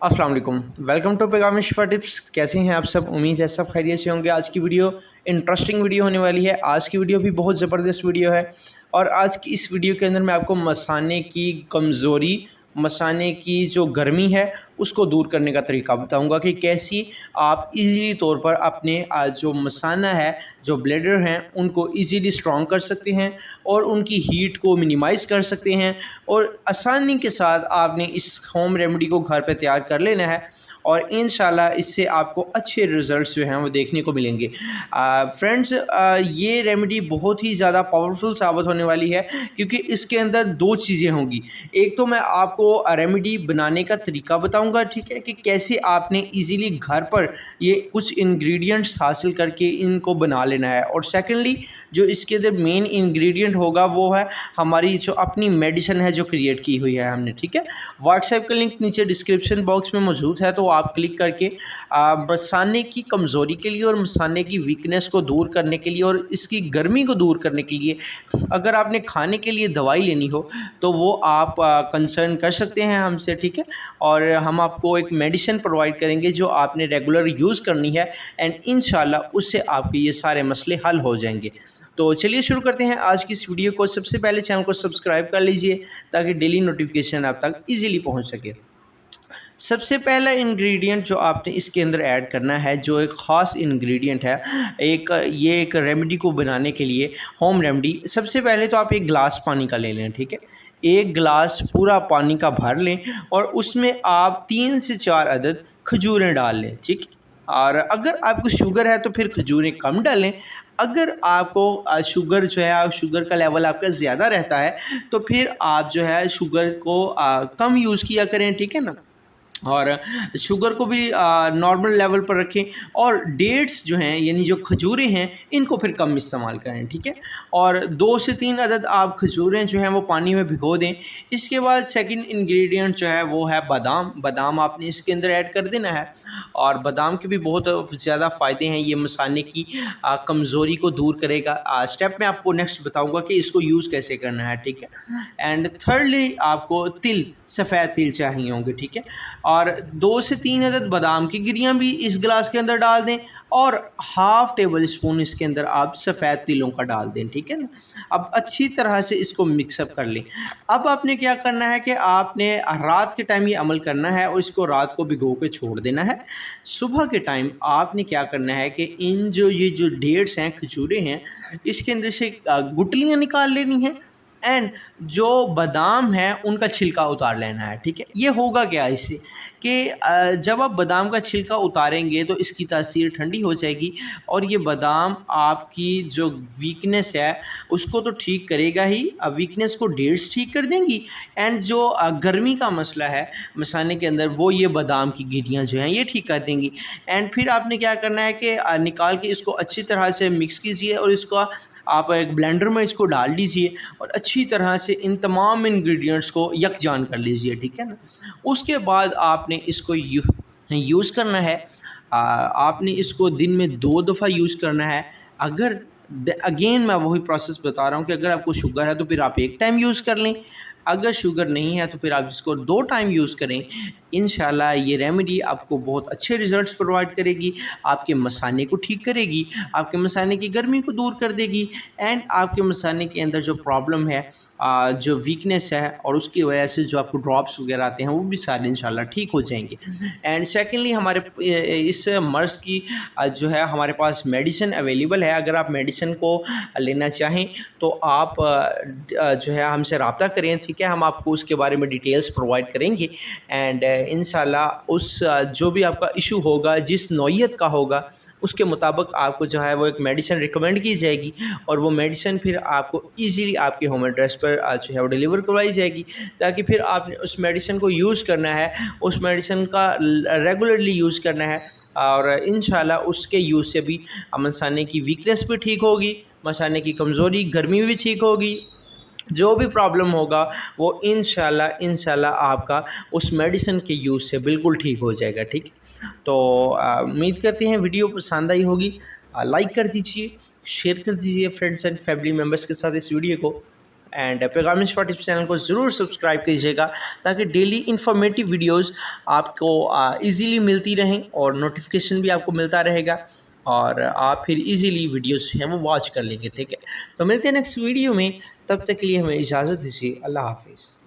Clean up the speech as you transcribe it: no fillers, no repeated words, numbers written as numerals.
अस्सलाम वालेकुम। Welcome to पैगाम शिफा टिप्स। कैसे हैं आप सब? उम्मीद है सब खैरियत से होंगे। आज की वीडियो इंटरेस्टिंग वीडियो होने वाली है। आज की वीडियो भी बहुत ज़बरदस्त वीडियो है और आज की इस वीडियो के अंदर मैं आपको मसाने की कमज़ोरी, मसाने की जो गर्मी है उसको दूर करने का तरीका बताऊंगा कि कैसी आप इजीली तौर पर अपने जो मसाना है, जो ब्लेडर हैं, उनको इजीली स्ट्रॉन्ग कर सकते हैं और उनकी हीट को मिनिमाइज़ कर सकते हैं और आसानी के साथ आपने इस होम रेमेडी को घर पे तैयार कर लेना है और इंशाल्लाह इससे आपको अच्छे रिज़ल्ट्स जो हैं वो देखने को मिलेंगे। फ्रेंड्स, ये रेमेडी बहुत ही ज़्यादा पावरफुल साबित होने वाली है क्योंकि इसके अंदर दो चीज़ें होंगी। एक तो मैं आपको रेमेडी बनाने का तरीका बताऊंगा, ठीक है, कि कैसे आपने इजीली घर पर ये कुछ इंग्रेडिएंट्स हासिल करके इनको बना लेना है, और सेकेंडली जो इसके अंदर मेन इंग्रेडिएंट होगा वो है हमारी जो अपनी मेडिसिन है जो क्रिएट की हुई है हमने, ठीक है। व्हाट्सएप का लिंक नीचे डिस्क्रिप्शन बॉक्स में मौजूद है, तो आप क्लिक करके मसाने की कमज़ोरी के लिए और मसाने की वीकनेस को दूर करने के लिए और इसकी गर्मी को दूर करने के लिए अगर आपने खाने के लिए दवाई लेनी हो तो वो आप कंसर्न कर सकते हैं हमसे, ठीक है। और हम आपको एक मेडिसिन प्रोवाइड करेंगे जो आपने रेगुलर यूज़ करनी है एंड इंशाल्लाह उससे आपके ये सारे मसले हल हो जाएंगे। तो चलिए शुरू करते हैं आज की इस वीडियो को। सबसे पहले चैनल को सब्सक्राइब कर लीजिए ताकि डेली नोटिफिकेशन आप तक इजीली पहुंच सके। सबसे पहला इंग्रेडिएंट जो आपने इसके अंदर ऐड करना है, जो एक ख़ास इंग्रेडिएंट है एक रेमेडी को बनाने के लिए, होम रेमेडी, सबसे पहले तो आप एक गिलास पानी का ले लें, ठीक है। एक गिलास पूरा पानी का भर लें और उसमें आप 3 से 4 अदद खजूरें डाल लें, ठीक। और अगर आपको शुगर है तो फिर खजूरें कम डालें। अगर आपको शुगर जो है, शुगर का लेवल आपका ज़्यादा रहता है तो फिर आप जो है शुगर को कम यूज़ किया करें, ठीक है ना। और शुगर को भी नॉर्मल लेवल पर रखें और डेट्स जो हैं यानी जो खजूरें हैं इनको फिर कम इस्तेमाल करें, ठीक है। और 2 से 3 अदद आप खजूरें जो हैं वो पानी में भिगो दें। इसके बाद सेकंड इंग्रेडिएंट जो है वो है बादाम। बादाम आपने इसके अंदर ऐड कर देना है और बादाम के भी बहुत ज़्यादा फ़ायदे हैं। ये मसाने की कमज़ोरी को दूर करेगा। स्टेप में आपको नेक्स्ट बताऊँगा कि इसको यूज़ कैसे करना है, ठीक है। एंड थर्डली आपको तिल, सफ़ेद तिल चाहिए होंगे, ठीक है। और 2 से 3 अदद बादाम की गिरियाँ भी इस गिलास के अंदर डाल दें और हाफ़ टेबल स्पून इसके अंदर आप सफ़ेद तिलों का डाल दें, ठीक है ना। अब अच्छी तरह से इसको मिक्सअप कर लें। अब आपने क्या करना है कि आपने रात के टाइम ये अमल करना है और इसको रात को भिगो के छोड़ देना है। सुबह के टाइम आपने क्या करना है कि ये जो डेट्स हैं, खजूरें हैं, इसके अंदर से गुठलियाँ निकाल लेनी हैं एंड जो बादाम है उनका छिलका उतार लेना है, ठीक है। ये होगा क्या इससे कि जब आप बादाम का छिलका उतारेंगे तो इसकी तासीर ठंडी हो जाएगी और ये बादाम आपकी जो वीकनेस है उसको तो ठीक करेगा ही, वीकनेस को डेट्स ठीक कर देंगी एंड जो गर्मी का मसला है मसाने के अंदर वो ये बादाम की गिरियाँ जो हैं ये ठीक कर देंगी। एंड फिर आपने क्या करना है कि निकाल के इसको अच्छी तरह से मिक्स कीजिए और इसको आप एक ब्लेंडर में इसको डाल दीजिए और अच्छी तरह से इन तमाम इंग्रेडिएंट्स को यकजान कर लीजिए, ठीक है ना। उसके बाद आपने इसको यूज़ करना है। आपने इसको दिन में 2 दफ़ा यूज़ करना है। अगर अगेन मैं वही प्रोसेस बता रहा हूँ कि अगर आपको शुगर है तो फिर आप एक टाइम यूज़ कर लें, अगर शुगर नहीं है तो फिर आप इसको 2 टाइम यूज़ करें। इंशाल्लाह ये रेमेडी आपको बहुत अच्छे रिज़ल्ट्स प्रोवाइड करेगी, आपके मसाने को ठीक करेगी, आपके मसाने की गर्मी को दूर कर देगी एंड आपके मसाने के अंदर जो प्रॉब्लम है, जो वीकनेस है और उसकी वजह से जो आपको ड्रॉप्स वगैरह आते हैं वो भी सारे इंशाल्लाह ठीक हो जाएंगे। एंड सेकेंडली हमारे इस मर्ज़ की जो है हमारे पास मेडिसिन अवेलेबल है। अगर आप मेडिसिन को लेना चाहें तो आप जो है हमसे रब्ता करें, ठीक है। हम आपको उसके बारे में डिटेल्स प्रोवाइड करेंगे एंड इंशाल्लाह उस जो भी आपका इशू होगा, जिस नौइयत का होगा, उसके मुताबिक आपको जो है वो एक मेडिसिन रिकमेंड की जाएगी और वो मेडिसिन फिर आपको इजीली आपके होम एड्रेस पर जो है वो डिलीवर करवाई जाएगी, ताकि फिर आपने उस मेडिसिन को यूज़ करना है, उस मेडिसिन का रेगुलरली यूज़ करना है और इंशाल्लाह उसके यूज़ से भी मसाने की वीकनेस भी ठीक होगी, मसाने की कमज़ोरी, गर्मी भी ठीक होगी, जो भी प्रॉब्लम होगा वो इंशाल्लाह आपका उस मेडिसिन के यूज़ से बिल्कुल ठीक हो जाएगा, ठीक है। तो उम्मीद करते हैं वीडियो पसंद आई होगी। लाइक कर दीजिए, शेयर कर दीजिए फ्रेंड्स एंड फैमिली मेम्बर्स के साथ इस वीडियो को एंड पैगाम एक्सपर्ट टिप्स चैनल को ज़रूर सब्सक्राइब कीजिएगा ताकि डेली इन्फॉर्मेटिव वीडियोस आपको इजीली मिलती रहें और नोटिफिकेशन भी आपको मिलता रहेगा और आप फिर इजीली वीडियोस हैं वो वॉच कर लेंगे। ठीक है, तो मिलते हैं नेक्स्ट वीडियो में, तब तक के लिए हमें इजाज़त दीजिए। अल्लाह हाफिज़।